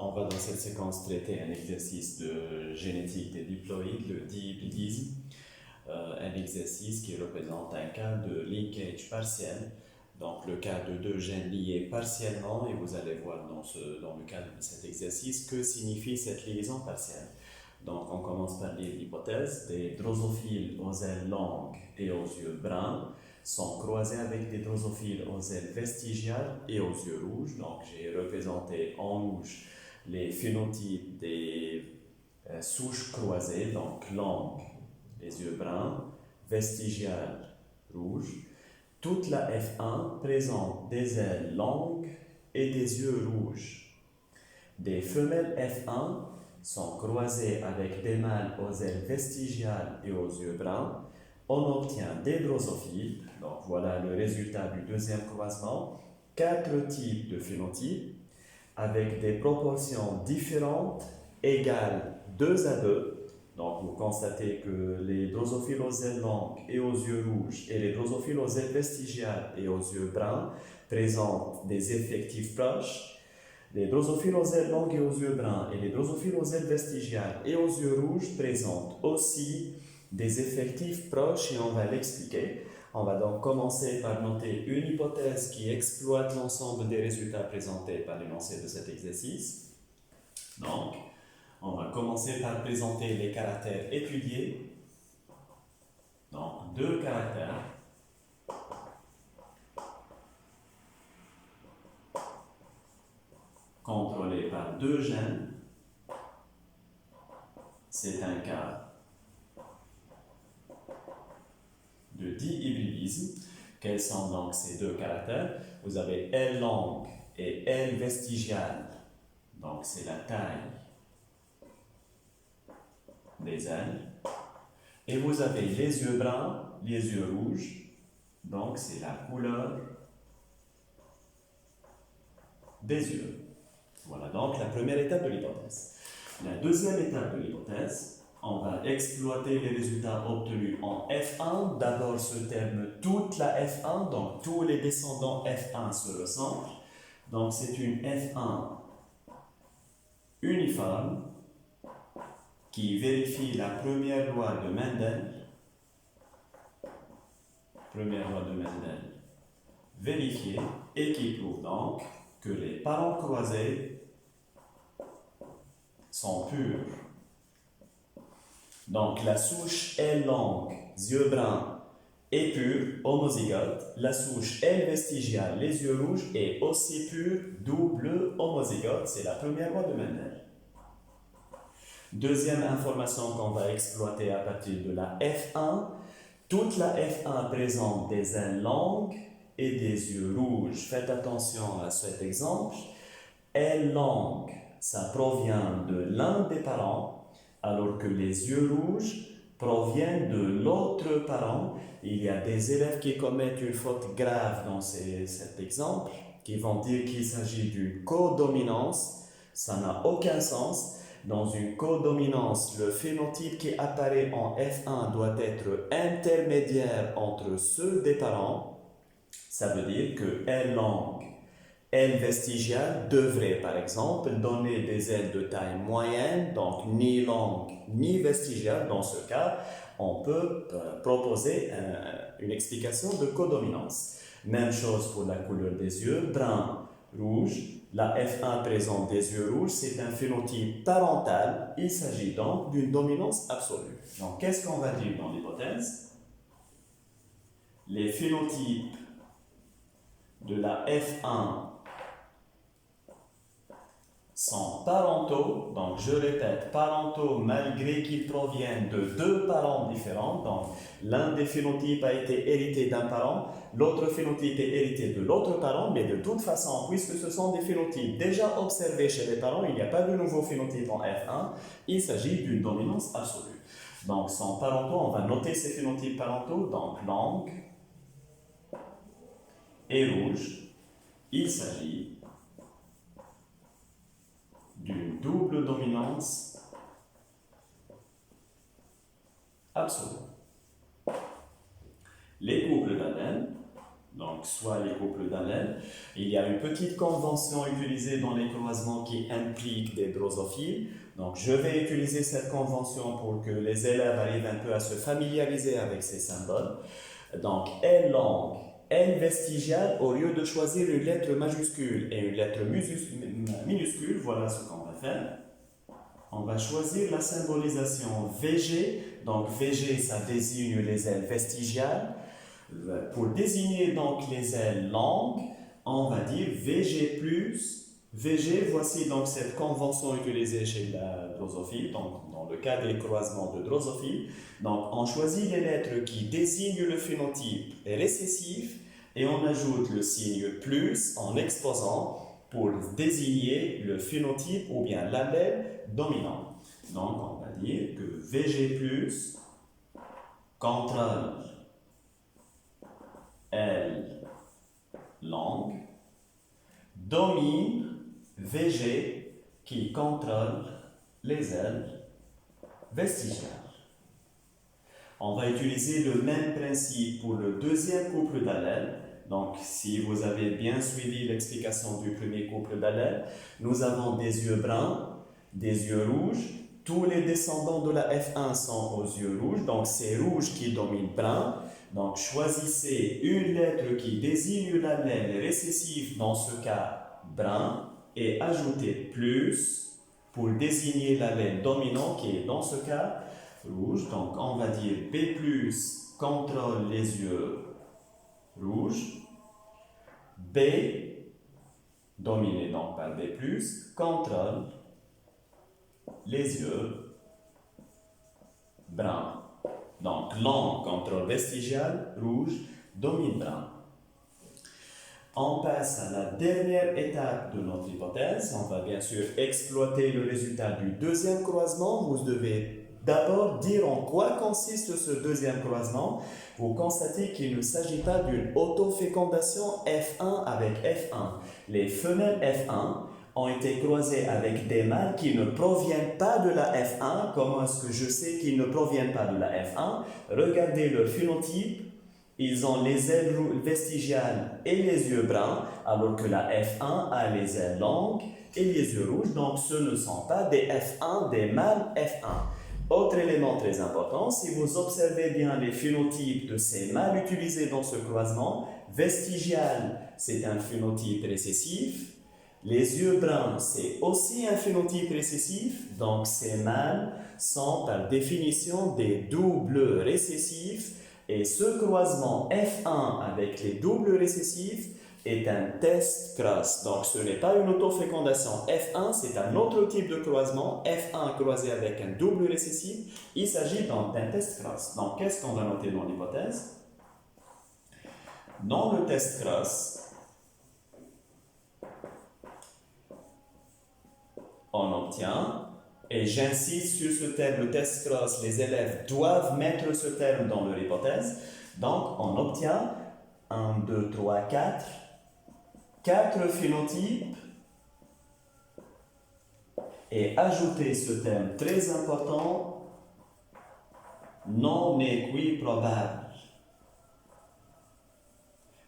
On va dans cette séquence traiter un exercice de génétique des diploïdes, le dihybridisme, un exercice qui représente un cas de linkage partiel, donc le cas de deux gènes liés partiellement, et vous allez voir dans le cadre de cet exercice que signifie cette liaison partielle. Donc on commence par lire l'hypothèse: des drosophiles aux ailes longues et aux yeux bruns sont croisés avec des drosophiles aux ailes vestigiales et aux yeux rouges. Donc j'ai représenté en rouge les phénotypes des souches croisées, donc longues, les yeux bruns, vestigiales, rouges. Toute la F1 présente des ailes longues et des yeux rouges. Des femelles F1 sont croisées avec des mâles aux ailes vestigiales et aux yeux bruns. On obtient des drosophiles. Donc voilà le résultat du deuxième croisement. 4 types de phénotypes avec des proportions différentes égales 2 à 2. Donc vous constatez que les drosophiles aux ailes longues et aux yeux rouges et les drosophiles aux ailes vestigiales et aux yeux bruns présentent des effectifs proches. Les drosophiles aux ailes longues et aux yeux bruns et les drosophiles aux ailes vestigiales et aux yeux rouges présentent aussi des effectifs proches, et on va l'expliquer. On va donc commencer par noter une hypothèse qui exploite l'ensemble des résultats présentés par l'énoncé de cet exercice. Donc, on va commencer par présenter les caractères étudiés. Donc, 2 caractères. Contrôlés par 2 gènes. C'est un cas de dihybridisme. Quels sont donc ces 2 caractères? Vous avez L longue et L vestigiale. Donc, c'est la taille des ailes. Et vous avez les yeux bruns, les yeux rouges. Donc, c'est la couleur des yeux. Voilà donc la première étape de l'hypothèse. La deuxième étape de l'hypothèse, on va exploiter les résultats obtenus en F1. D'abord ce terme toute la F1, donc tous les descendants F1 se ressemblent. Donc c'est une F1 uniforme qui vérifie la première loi de Mendel. Première loi de Mendel vérifiée, et qui prouve donc que les parents croisés sont purs. Donc la souche L longue, yeux bruns, est pure, homozygote. La souche L vestigiale, les yeux rouges, est aussi pure, double homozygote. C'est la première loi de Mendel. Deuxième information qu'on va exploiter à partir de la F1. Toute la F1 présente des ailes longues et des yeux rouges. Faites attention à cet exemple. Ailes longues, ça provient de l'un des parents, alors que les yeux rouges proviennent de l'autre parent. Il y a des élèves qui commettent une faute grave dans cet exemple, qui vont dire qu'il s'agit d'une codominance. Ça n'a aucun sens. Dans une codominance, le phénotype qui apparaît en F1 doit être intermédiaire entre ceux des parents. Ça veut dire que L longue, L vestigiale devrait par exemple donner des ailes de taille moyenne, donc ni longue ni vestigiale. Dans ce cas, on peut proposer une explication de codominance. Même chose pour la couleur des yeux, brun, rouge. La F1 présente des yeux rouges, c'est un phénotype parental. Il s'agit donc d'une dominance absolue. Donc, qu'est-ce qu'on va dire dans l'hypothèse? Les phénotypes de la F1 sont parentaux, donc je répète, parentaux malgré qu'ils proviennent de 2 parents différents. Donc l'un des phénotypes a été hérité d'un parent, l'autre phénotype est hérité de l'autre parent, mais de toute façon, puisque ce sont des phénotypes déjà observés chez les parents, il n'y a pas de nouveau phénotype en F1, il s'agit d'une dominance absolue. Donc sont parentaux, on va noter ces phénotypes parentaux, donc longue et rouge. Il s'agit d'une double dominance absolue. Les couples d'ADN, donc soit les couples d'allèles. Il y a une petite convention utilisée dans les croisements qui implique des drosophiles. Donc je vais utiliser cette convention pour que les élèves arrivent un peu à se familiariser avec ces symboles. Donc L langue, L vestigiale, au lieu de choisir une lettre majuscule et une lettre minuscule, voilà ce qu'on va faire. On va choisir la symbolisation VG. Donc VG, ça désigne les ailes vestigiales. Pour désigner donc les ailes langues, on va dire VG plus. VG, voici donc cette convention utilisée chez la drosophile, donc dans le cas des croisements de drosophile. Donc on choisit les lettres qui désignent le phénotype récessif et on ajoute le signe plus en exposant pour désigner le phénotype ou bien l'allèle dominant. Donc on va dire que VG plus contrôle L langue domine VG qui contrôle les ailes vestigiales. On va utiliser le même principe pour le deuxième couple d'allèles. Donc, si vous avez bien suivi l'explication du premier couple d'allèles, nous avons des yeux bruns, des yeux rouges. Tous les descendants de la F1 sont aux yeux rouges, donc c'est rouge qui domine brun. Donc, choisissez une lettre qui désigne l'allèle récessif, dans ce cas brun, et ajoutez plus pour désigner l'allèle dominant qui est dans ce cas rouge. Donc, on va dire B+, contrôle les yeux rouges. B, dominé donc par B+, contrôle les yeux bruns. Donc, langue, contrôle vestigial, rouge, domine brun. On passe à la dernière étape de notre hypothèse. On va bien sûr exploiter le résultat du deuxième croisement. Vous devez d'abord dire en quoi consiste ce deuxième croisement. Vous constatez qu'il ne s'agit pas d'une autofécondation F1 avec F1. Les femelles F1 ont été croisées avec des mâles qui ne proviennent pas de la F1. Comment est-ce que je sais qu'ils ne proviennent pas de la F1? Regardez leur phénotype. Ils ont les ailes vestigiales et les yeux bruns, alors que la F1 a les ailes longues et les yeux rouges. Donc, ce ne sont pas des F1, des mâles F1. Autre élément très important, si vous observez bien les phénotypes de ces mâles utilisés dans ce croisement, vestigial, c'est un phénotype récessif. Les yeux bruns, c'est aussi un phénotype récessif. Donc, ces mâles sont par définition des doubles récessifs. Et ce croisement F1 avec les doubles récessifs est un test cross. Donc, ce n'est pas une autofécondation F1, c'est un autre type de croisement, F1 croisé avec un double récessif. Il s'agit donc d'un test cross. Donc, qu'est-ce qu'on va noter dans l'hypothèse? Dans le test cross, on obtient, et j'insiste sur ce terme, le test cross, les élèves doivent mettre ce terme dans leur hypothèse. Donc, on obtient 1, 2, 3, 4 phénotypes et ajouter ce terme très important, non équiprobable.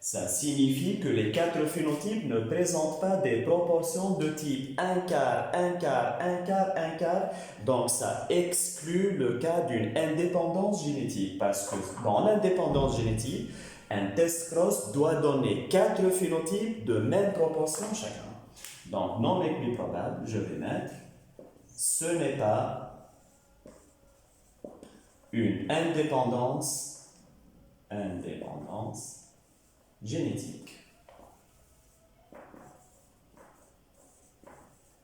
Ça signifie que les 4 phénotypes ne présentent pas des proportions de type 1 quart, 1 quart, 1 quart, 1 quart. Donc, ça exclut le cas d'une indépendance génétique. Parce que dans l'indépendance génétique, un test cross doit donner 4 phénotypes de même proportion chacun. Donc, non équiprobable, je vais mettre, ce n'est pas une indépendance génétique.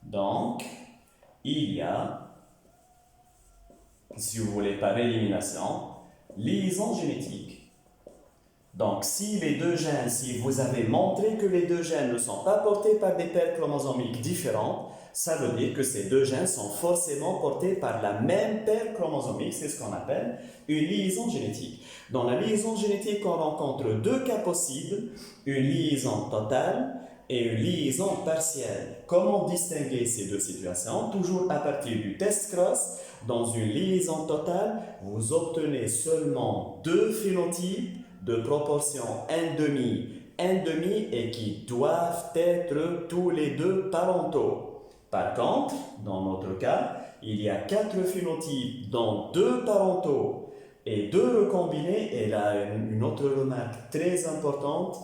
Donc, il y a, si vous voulez par élimination, liaison génétique. Donc, si les deux gènes, si vous avez montré que les deux gènes ne sont pas portés par des paires chromosomiques différentes, ça veut dire que ces deux gènes sont forcément portés par la même paire chromosomique, c'est ce qu'on appelle une liaison génétique. Dans la liaison génétique, on rencontre deux cas possibles, une liaison totale et une liaison partielle. Comment distinguer ces deux situations? Toujours à partir du test cross, dans une liaison totale, vous obtenez seulement deux phénotypes de proportion 1/2 endémiques et qui doivent être tous les deux parentaux. Par contre, dans notre cas, il y a 4 phénotypes, dont 2 parentaux et 2 recombinés. Et là, une autre remarque très importante.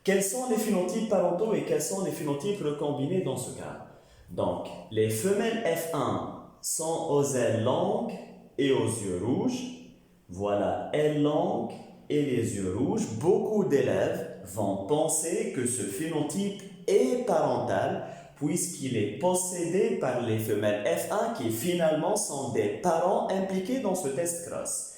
Quels sont les phénotypes parentaux et quels sont les phénotypes recombinés dans ce cas? Donc, les femelles F1 sont aux ailes longues et aux yeux rouges. Voilà, ailes longues et les yeux rouges. Beaucoup d'élèves vont penser que ce phénotype est parental puisqu'il est possédé par les femelles F1 qui finalement sont des parents impliqués dans ce test cross.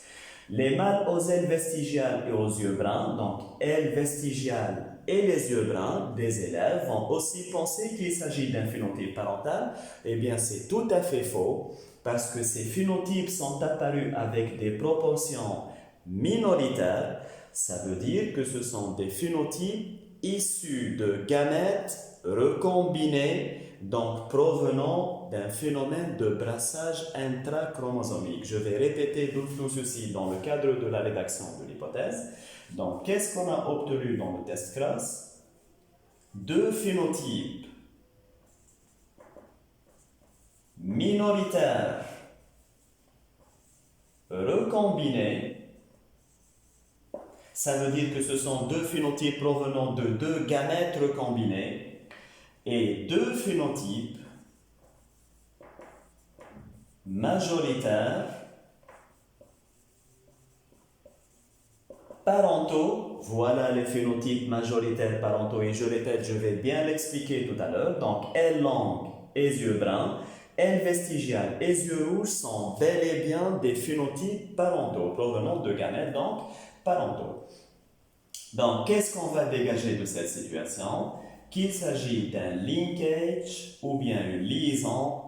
Les mâles aux ailes vestigiales et aux yeux bruns, donc ailes vestigiales et les yeux bruns des élèves vont aussi penser qu'il s'agit d'un phénotype parental. Eh bien, c'est tout à fait faux parce que ces phénotypes sont apparus avec des proportions minoritaires. Ça veut dire que ce sont des phénotypes issus de gamètes recombinés, donc provenant d'un phénomène de brassage intrachromosomique. Je vais répéter tout ceci dans le cadre de la rédaction de l'hypothèse. Donc, qu'est-ce qu'on a obtenu dans le test cross? 2 phénotypes minoritaires recombinés. Ça veut dire que ce sont 2 phénotypes provenant de 2 gamètes recombinés et 2 phénotypes majoritaires parentaux. Voilà les phénotypes majoritaires parentaux et je répète, je vais bien l'expliquer tout à l'heure. Donc, ailes longues et yeux bruns, ailes vestigiales et yeux rouges sont bel et bien des phénotypes parentaux provenant de gamètes, donc parentaux. Donc, qu'est-ce qu'on va dégager de cette situation? Qu'il s'agit d'un linkage ou bien une liaison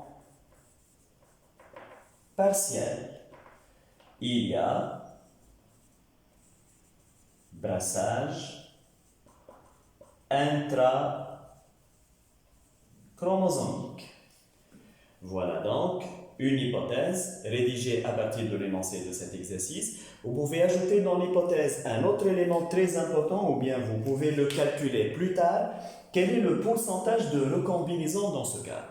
partielle. Il y a brassage intrachromosomique. Voilà donc une hypothèse rédigée à partir de l'énoncé de cet exercice. Vous pouvez ajouter dans l'hypothèse un autre élément très important ou bien vous pouvez le calculer plus tard. Quel est le pourcentage de recombinaison dans ce cas?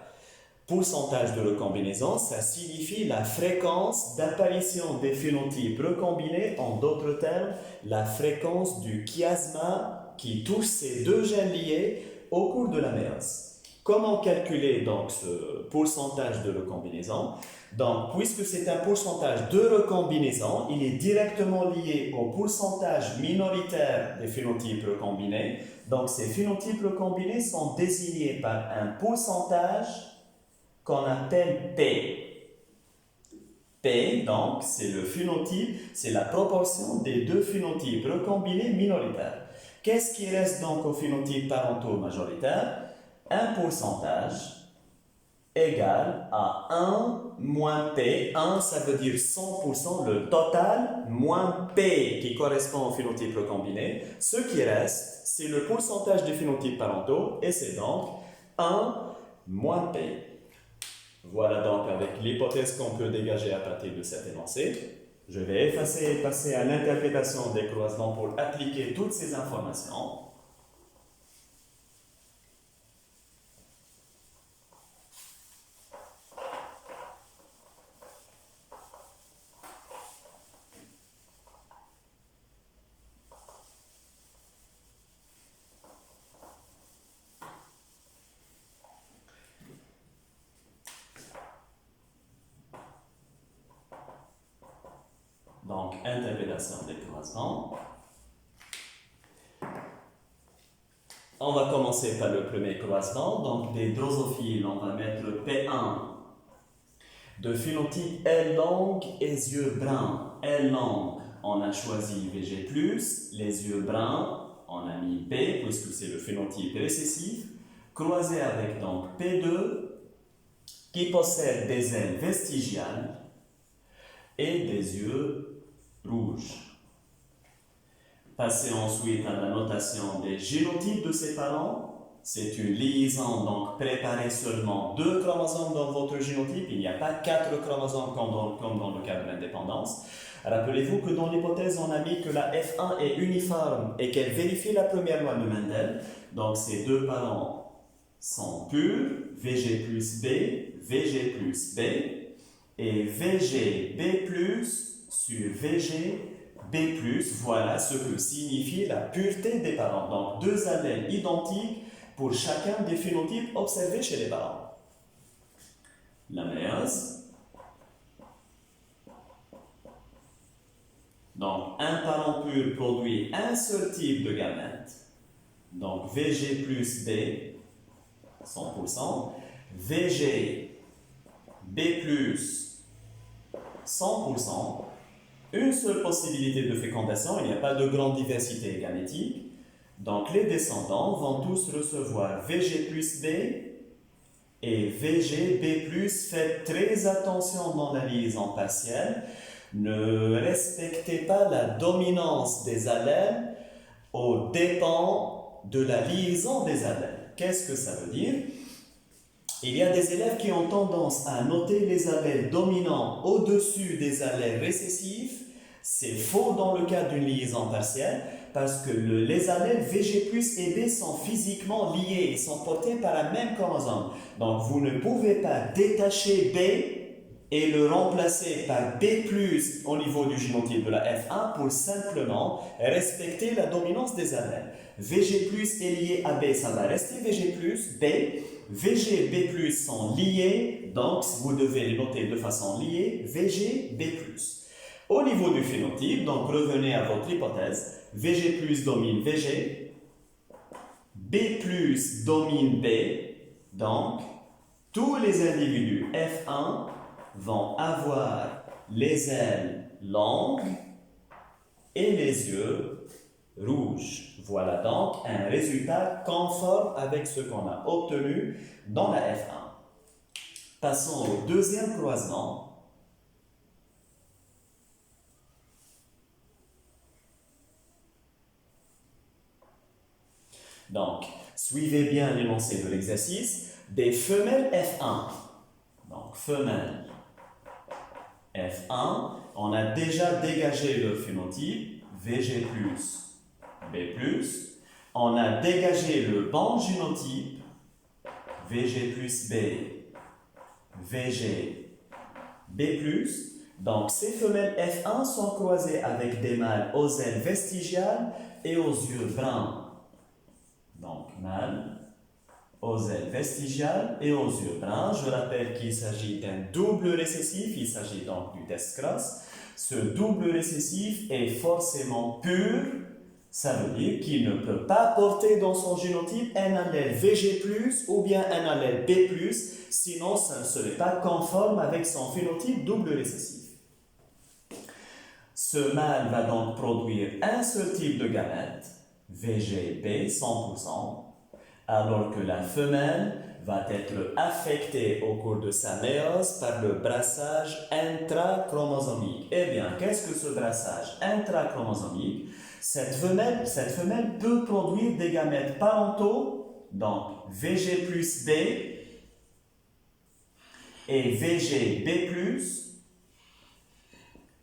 Pourcentage de recombinaison, ça signifie la fréquence d'apparition des phénotypes recombinés, en d'autres termes, la fréquence du chiasma qui touche ces 2 gènes liés au cours de la méiose. Comment calculer donc ce pourcentage de recombinaison? Donc, puisque c'est un pourcentage de recombinaison, il est directement lié au pourcentage minoritaire des phénotypes recombinés. Donc, ces phénotypes recombinés sont désignés par un pourcentage qu'on appelle P. P, donc, c'est le phénotype, c'est la proportion des 2 phénotypes recombinés minoritaires. Qu'est-ce qui reste donc aux phénotypes parentaux majoritaires? Un pourcentage égal à 1 moins P. 1, ça veut dire 100%, le total, moins P qui correspond au phénotype recombiné. Ce qui reste, c'est le pourcentage des phénotypes parentaux et c'est donc 1 moins P. Voilà donc avec l'hypothèse qu'on peut dégager à partir de cet énoncé. Je vais effacer et passer à l'interprétation des croisements pour appliquer toutes ces informations. Donc, interprétation des croisements. On va commencer par le premier croisement. Donc, des drosophiles, on va mettre P1 de phénotype aile longue et yeux bruns. Aile longue, on a choisi VG+, les yeux bruns, on a mis P, puisque c'est le phénotype récessif, croisé avec donc P2, qui possède des ailes vestigiales et des yeux rouges. Passez ensuite à la notation des génotypes de ces parents. C'est une liaison, donc préparez seulement 2 chromosomes dans votre génotype. Il n'y a pas 4 chromosomes comme dans le cas de l'indépendance. Rappelez-vous que dans l'hypothèse, on a mis que la F1 est uniforme et qu'elle vérifie la première loi de Mendel. Donc, ces deux parents sont purs, VG plus B, VG plus B, et VG B plus sur VG B+, voilà ce que signifie la pureté des parents. Donc, deux allèles identiques pour chacun des phénotypes observés chez les parents. La méiose. Donc, un parent pur produit un seul type de gamète. Donc, VG plus B, 100%. VG B plus, 100%. Une seule possibilité de fécondation, il n'y a pas de grande diversité gamétique. Donc, les descendants vont tous recevoir VG plus B et VG B+. Faites très attention dans la liaison partielle. Ne respectez pas la dominance des allèles aux dépens de la liaison des allèles. Qu'est-ce que ça veut dire? Il y a des élèves qui ont tendance à noter les allèles dominants au-dessus des allèles récessifs. C'est faux dans le cas d'une liaison partielle parce que les allèles VG+ et B sont physiquement liés et sont portés par un même chromosome. Donc vous ne pouvez pas détacher B et le remplacer par B+ au niveau du génotype de la F1 pour simplement respecter la dominance des allèles. VG+ est lié à B, ça va rester VG+, B. VG et B+, sont liés, donc vous devez les noter de façon liée, VG, B+. Au niveau du phénotype, donc revenez à votre hypothèse, VG+ domine VG, B+ domine B, donc tous les individus F1 vont avoir les ailes longues et les yeux rouges. Voilà donc un résultat conforme avec ce qu'on a obtenu dans la F1. Passons au deuxième croisement. Donc, suivez bien l'énoncé de l'exercice. Des femelles F1. Donc, femelles F1. On a déjà dégagé le phénotype VG+, B+. On a dégagé le bon génotype VG plus B, VG B+. Donc, ces femelles F1 sont croisées avec des mâles aux ailes vestigiales et aux yeux bruns. Donc, mâles aux ailes vestigiales et aux yeux bruns. Je rappelle qu'il s'agit d'un double récessif, il s'agit donc du test Cross. Ce double récessif est forcément pur. Ça veut dire qu'il ne peut pas porter dans son génotype un allèle VG+, ou bien un allèle B+, sinon ça ne serait pas conforme avec son phénotype double récessif. Ce mâle va donc produire un seul type de gamète, VGB 100%, alors que la femelle va être affectée au cours de sa méiose par le brassage intrachromosomique. Eh bien, qu'est-ce que ce brassage intrachromosomique? Cette femelle peut produire des gamètes parentaux, donc VG plus B et VG B+.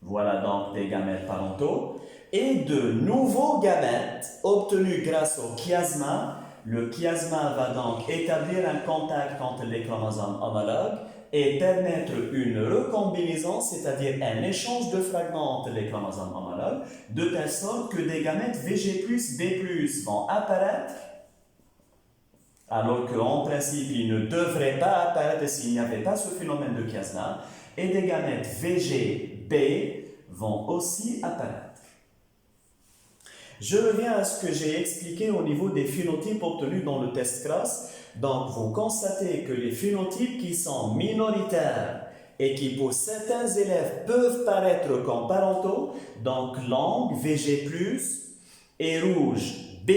Voilà donc des gamètes parentaux. Et de nouveaux gamètes obtenus grâce au chiasma. Le chiasma va donc établir un contact entre les chromosomes homologues et permettre une recombinaison, c'est-à-dire un échange de fragments entre les chromosomes homologues, de telle sorte que des gamètes VG+, B+, vont apparaître, alors qu'en principe, ils ne devraient pas apparaître s'il n'y avait pas ce phénomène de chiasma, et des gamètes VG, B vont aussi apparaître. Je reviens à ce que j'ai expliqué au niveau des phénotypes obtenus dans le test Cross. Donc, vous constatez que les phénotypes qui sont minoritaires et qui, pour certains élèves, peuvent paraître comme parentaux, donc langue, VG+, et rouge, B+,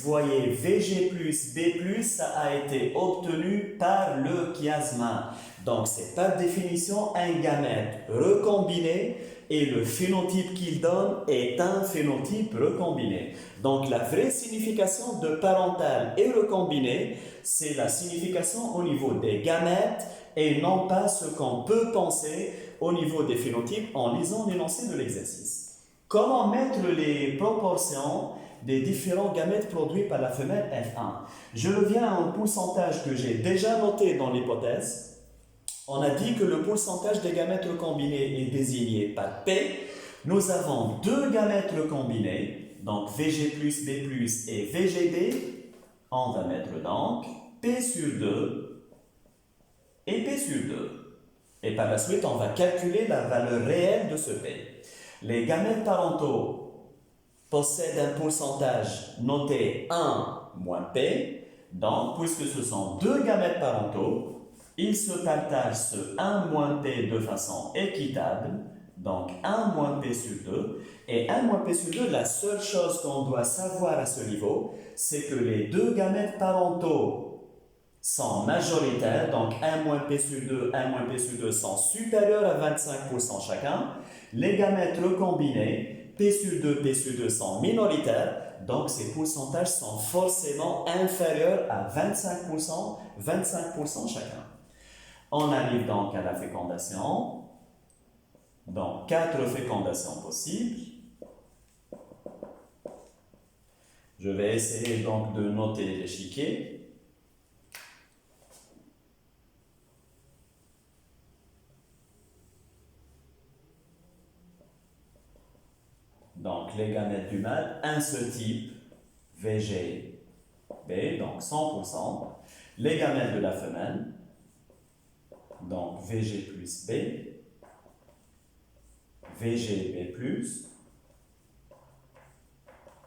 voyez, VG+, B+, ça a été obtenu par le chiasma. Donc, c'est par définition un gamète recombiné et le phénotype qu'il donne est un phénotype recombiné. Donc, la vraie signification de parental et recombiné, c'est la signification au niveau des gamètes et non pas ce qu'on peut penser au niveau des phénotypes en lisant l'énoncé de l'exercice. Comment mettre les proportions des différents gamètes produits par la femelle F1? Je reviens à un pourcentage que j'ai déjà noté dans l'hypothèse. On a dit que le pourcentage des gamètes recombinés est désigné par P. Nous avons deux gamètes recombinés, donc VG plus B plus et VGB. On va mettre donc P sur 2 et P sur 2. Et par la suite, on va calculer la valeur réelle de ce P. Les gamètes parentaux possèdent un pourcentage noté 1 moins P. Donc, puisque ce sont deux gamètes parentaux, ils se partagent ce 1 moins P de façon équitable. Donc, 1 moins P sur 2. Et 1 moins P sur 2, la seule chose qu'on doit savoir à ce niveau, c'est que les deux gamètes parentaux sont majoritaires. Donc, 1 moins P sur 2, 1 moins P sur 2 sont supérieurs à 25% chacun. Les gamètes recombinés, P sur 2, P sur 2 sont minoritaires. Donc, ces pourcentages sont forcément inférieurs à 25% chacun. On arrive donc à la fécondation. Donc, 4 fécondations possibles. Je vais essayer donc de noter l'échiquier. Donc, les gamètes du mâle, un seul type, VGB, donc 100%. Les gamètes de la femelle, donc VG plus B, VGB plus,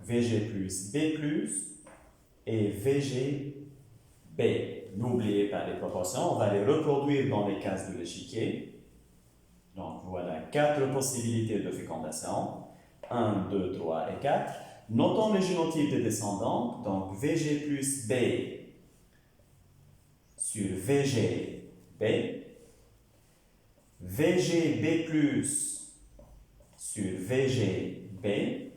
VG plus B plus et VGB. N'oubliez pas les proportions, on va les reproduire dans les cases de l'échiquier. Donc voilà 4 possibilités de fécondation. 1, 2, 3 et 4. Notons les génotypes des descendants. Donc VG plus B sur VGB. VGB plus sur VGB.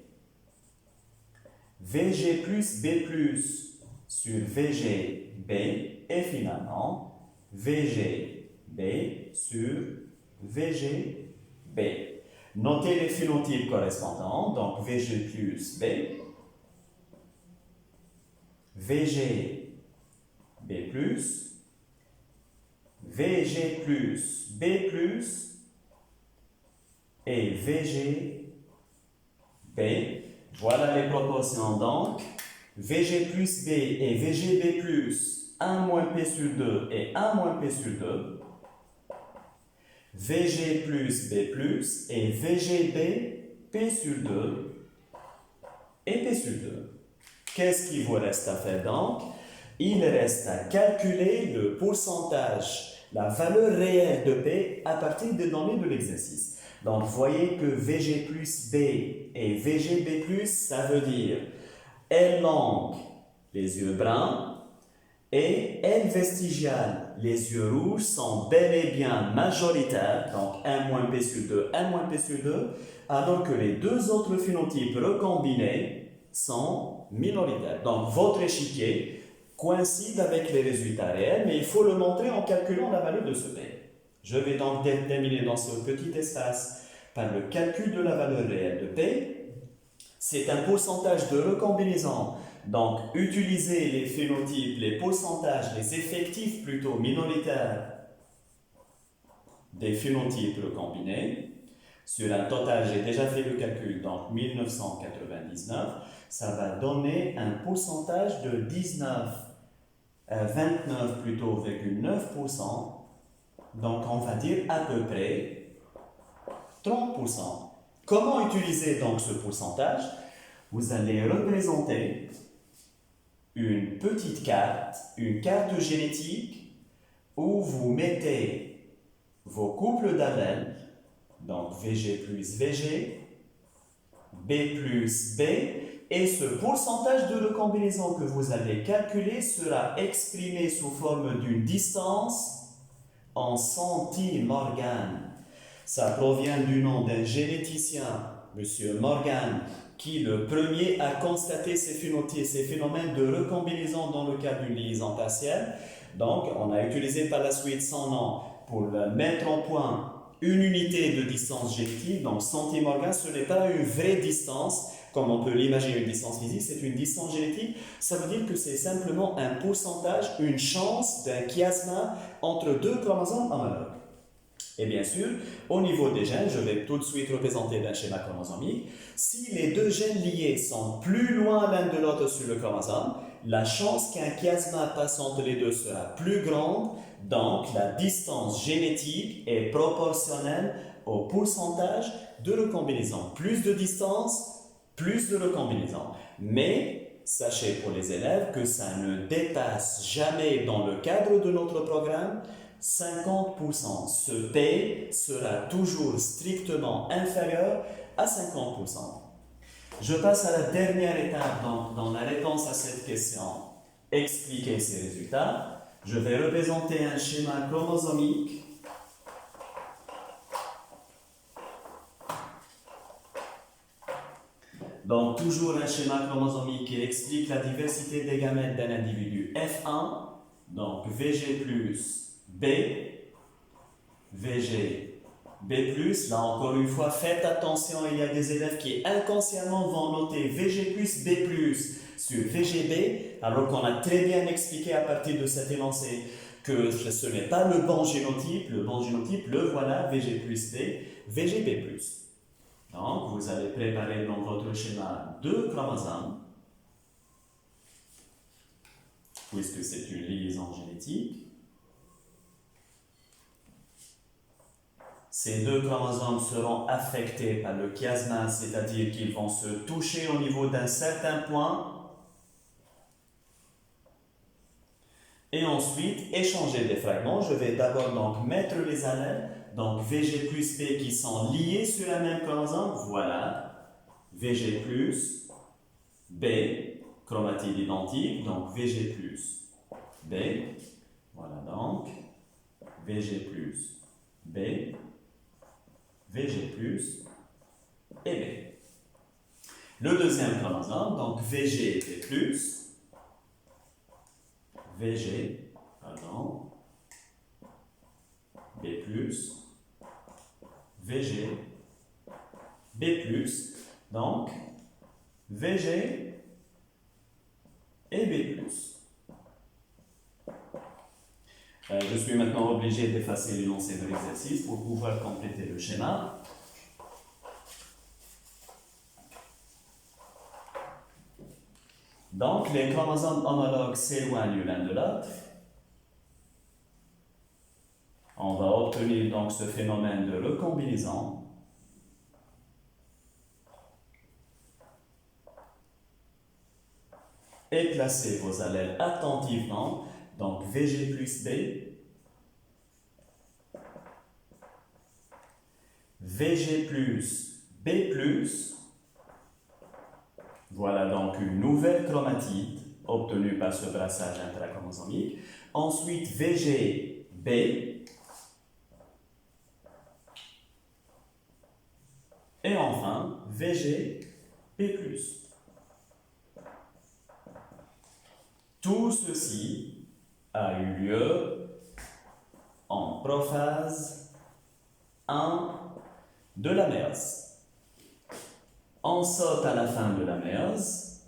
VG plus B plus sur VGB. Et finalement, VGB sur VGB. Notez les phénotypes correspondants, donc VG plus B, VG B plus, VG plus B plus et VG B. Voilà les proportions donc. VG plus B et VGB plus, 1 moins P sur 2 et 1 moins P sur 2. VG plus B plus et VGB P sur 2 et P sur 2. Qu'est-ce qu'il vous reste à faire donc? Il reste à calculer le pourcentage, la valeur réelle de P à partir des données de l'exercice. Donc, vous voyez que VG plus B et VGB plus, ça veut dire L longue, les yeux bruns, et L vestigiale, les yeux rouges, sont bel et bien majoritaires, donc 1 moins P sur 2, 1 moins P sur 2, alors que les deux autres phénotypes recombinés sont minoritaires. Donc votre échiquier coïncide avec les résultats réels, mais il faut le montrer en calculant la valeur de ce P. Je vais donc déterminer dans ce petit espace par le calcul de la valeur réelle de P. C'est un pourcentage de recombinaison. Donc, utilisez les phénotypes, les pourcentages, les effectifs plutôt minoritaires des phénotypes recombinés. Sur un total, j'ai déjà fait le calcul, donc 1999, ça va donner un pourcentage de 29 plutôt, 9%. Donc, on va dire à peu près 30%. Comment utiliser donc ce pourcentage? Vous allez représenter une petite carte, une carte génétique où vous mettez vos couples d'allèles, donc VG plus VG, B plus B, et ce pourcentage de recombinaison que vous allez calculer sera exprimé sous forme d'une distance en centimorgane. Ça provient du nom d'un généticien, M. Morgan, qui le premier a constaté ces phénomènes de recombinaison dans le cas d'une liaison partielle. Donc, on a utilisé par la suite son nom pour mettre en point une unité de distance génétique. Donc, centimorga, ce n'est pas une vraie distance, comme on peut l'imaginer une distance physique, c'est une distance génétique. Ça veut dire que c'est simplement un pourcentage, une chance d'un chiasma entre deux chromosomes homologues. Et bien sûr, au niveau des gènes, je vais tout de suite représenter d'un schéma chromosomique. Si les deux gènes liés sont plus loin l'un de l'autre sur le chromosome, la chance qu'un chiasma passe entre les deux sera plus grande, donc la distance génétique est proportionnelle au pourcentage de recombinaison. Plus de distance, plus de recombinaison. Mais sachez pour les élèves que ça ne dépasse jamais dans le cadre de notre programme 50%. Ce P sera toujours strictement inférieur à 50%. Je passe à la dernière étape dans la réponse à cette question. Expliquer ces résultats. Je vais représenter un schéma chromosomique. Donc, toujours un schéma chromosomique qui explique la diversité des gamètes d'un individu F1. Donc, VG plus B, VG, B+. Là, encore une fois, faites attention, il y a des élèves qui inconsciemment vont noter VG+, B+, sur VGB, alors qu'on a très bien expliqué à partir de cet énoncé que ce n'est pas le bon génotype. Le bon génotype, le voilà, VG+, B, VGB+. Donc, vous allez préparer dans votre schéma deux chromosomes, puisque c'est une liaison génétique. Ces deux chromosomes seront affectés par le chiasma, c'est-à-dire qu'ils vont se toucher au niveau d'un certain point et ensuite échanger des fragments. Je vais d'abord donc mettre les allèles, donc VG plus P qui sont liés sur la même chromosome. Voilà, VG plus B, chromatide identique, donc VG plus B. Voilà donc VG plus B. VG+, et B. Le deuxième chromosome, donc VG et B+, VG, pardon, B+, VG, B+, donc VG et B+. Je suis maintenant obligé d'effacer l'énoncé de l'exercice pour pouvoir compléter le schéma. Donc, les chromosomes homologues s'éloignent l'un de l'autre. On va obtenir donc ce phénomène de recombinaison. Et placez vos allèles attentivement. Donc, VG plus B, VG plus B plus, voilà donc une nouvelle chromatide obtenue par ce brassage intrachromosomique. Ensuite, VG B, et enfin, VG B plus. Tout ceci a eu lieu en prophase 1 de la méiose. On saute à la fin de la méiose.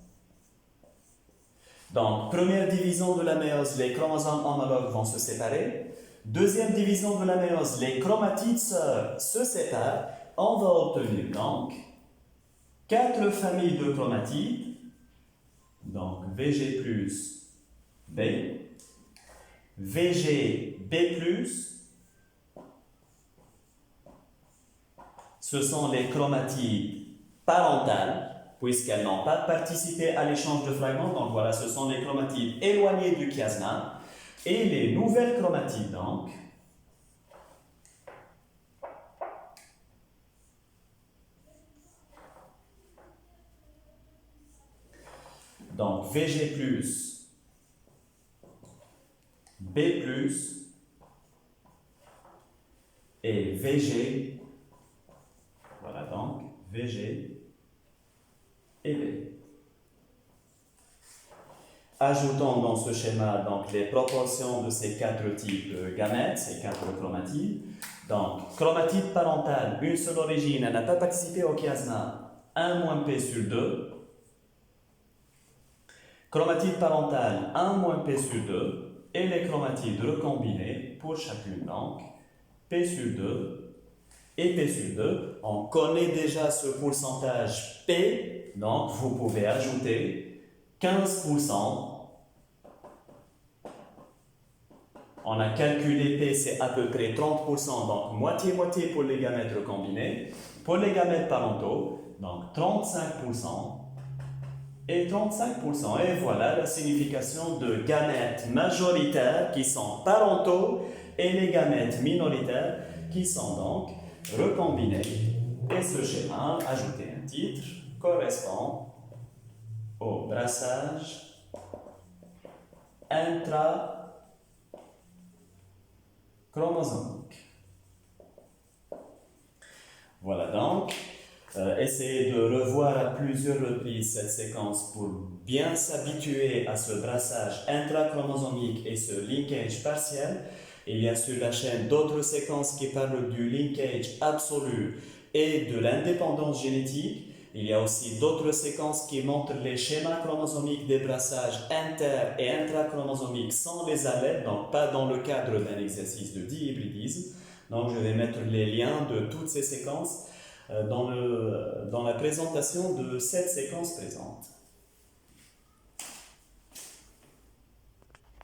Donc, première division de la méiose, les chromosomes homologues vont se séparer. Deuxième division de la méiose, les chromatides sœurs se séparent. On va obtenir donc 4 familles de chromatides. Donc, VG plus B, VG B+, ce sont les chromatides parentales, puisqu'elles n'ont pas participé à l'échange de fragments. Donc voilà, ce sont les chromatides éloignées du chiasma. Et les nouvelles chromatides, donc VG+, B+, et VG, voilà donc VG et B. Ajoutons dans ce schéma donc, les proportions de ces quatre types de gamètes, ces quatre chromatides. Donc, chromatide parentale, une seule origine, elle n'a pas participé au chiasma, 1 moins P sur 2. Chromatide parentale, 1 moins P sur 2. Et les chromatides recombinés pour chacune, donc, P sur 2 et P sur 2. On connaît déjà ce pourcentage P, donc vous pouvez ajouter 15%. On a calculé P, c'est à peu près 30%, donc moitié-moitié pour les gamètes recombinés. Pour les gamètes parentaux, donc 35% et 35%. Et voilà la signification de gamètes majoritaires qui sont parentaux et les gamètes minoritaires qui sont donc recombinés. Et ce schéma, ajouter un titre, correspond au brassage intrachromosomique. Voilà donc, essayez de revoir à plusieurs reprises cette séquence pour bien s'habituer à ce brassage intrachromosomique et ce linkage partiel. Il y a sur la chaîne d'autres séquences qui parlent du linkage absolu et de l'indépendance génétique. Il y a aussi d'autres séquences qui montrent les schémas chromosomiques des brassages inter- et intrachromosomiques sans les allèles, donc pas dans le cadre d'un exercice de dihybridisme. Donc je vais mettre les liens de toutes ces séquences dans la présentation de cette séquence présente.